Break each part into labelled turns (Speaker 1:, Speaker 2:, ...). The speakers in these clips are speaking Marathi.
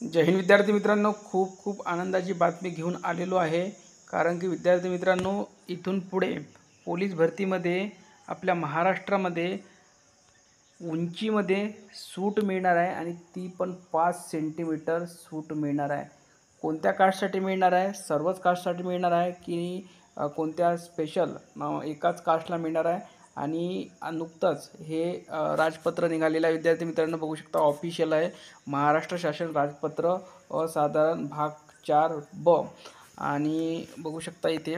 Speaker 1: जय हिंद विद्यार्थी मित्रांनो, खूप खूप आनंदाची बातमी घेऊन आलेलो आहे. कारण की विद्यार्थी मित्रांनो, इथून पुढे पोलीस भरतीमध्ये आपल्या महाराष्ट्रामध्ये उंचीमध्ये सूट मिळणार आहे आणि ती पण 5 सेंटीमीटर सूट मिळणार आहे. कोणत्या कास्टसाठी मिळणार आहे? सर्वच कास्टसाठी मिळणार आहे की कोणत्या स्पेशल एकाच कास्टला मिळणार आहे? आणि नुकतंच हे राजपत्र निघालेलं आहे. विद्यार्थी मित्रांनो बघू शकता, ऑफिशियल आहे. महाराष्ट्र शासन राजपत्र असाधारण भाग 4 ब आणि बघू शकता इथे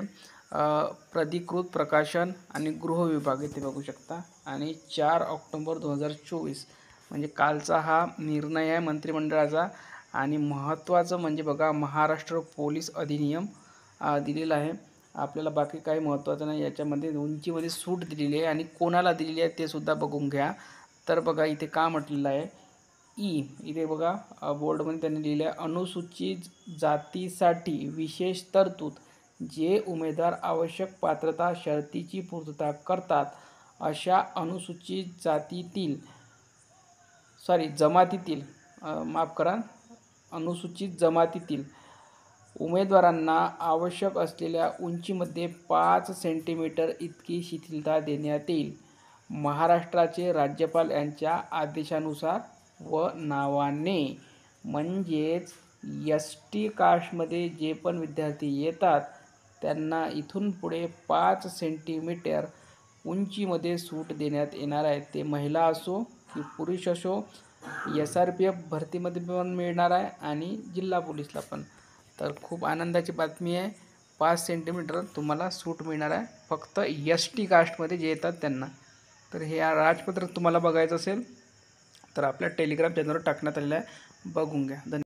Speaker 1: प्राधिकृत प्रकाशन आणि गृह विभाग इथे बघू शकता. आणि 4 ऑक्टोबर 2024 म्हणजे कालचा हा निर्णय आहे मंत्रिमंडळाचा. आणि महत्त्वाचं म्हणजे बघा, महाराष्ट्र पोलीस अधिनियम दिलेला आहे आपल्याला. बाकी काही महत्त्वाचं नाही, याच्यामध्ये उंचीमध्ये सूट दिलेली आहे आणि कोणाला दिलेली आहे ते सुद्धा बघून घ्या. तर बघा इथे का म्हटलेलं आहे, इथे बघा बोर्डमध्ये त्यांनी लिहिले आहे, अनुसूचित जातीसाठी विशेष तरतूद. जे उमेदवार आवश्यक पात्रता शर्तीची पूर्तता करतात अशा अनुसूचित जमातीतील अनुसूचित जमातीतील उमेदवारांना आवश्यक असलेल्या उंचीमध्ये 5 सेंटीमीटर इतकी शिथिलता देण्यात येईल. महाराष्ट्राचे राज्यपाल यांच्या आदेशानुसार व नावाने. म्हणजेच ST कास्टमध्ये जे पण विद्यार्थी येतात त्यांना इथून पुढे 5 सेंटीमीटर उंचीमध्ये सूट देण्यात येणार आहे. ते महिला असो की पुरुष असो. SRPF भरतीमध्ये पण मिळणार आहे आणि जिल्हा पोलीसला पण. तर खूप आनंदाची बातमी आहे. 5 सेंटीमीटर तुम्हाला सूट मिळणार आहे फक्त ST कास्टमध्ये जे येतात त्यांना. तर हे राजपत्र तुम्हाला बघायचं असेल तर आपल्या टेलिग्राम चॅनलवर टाकण्यात आलेलं आहे, बघून घ्या. धन्यवाद.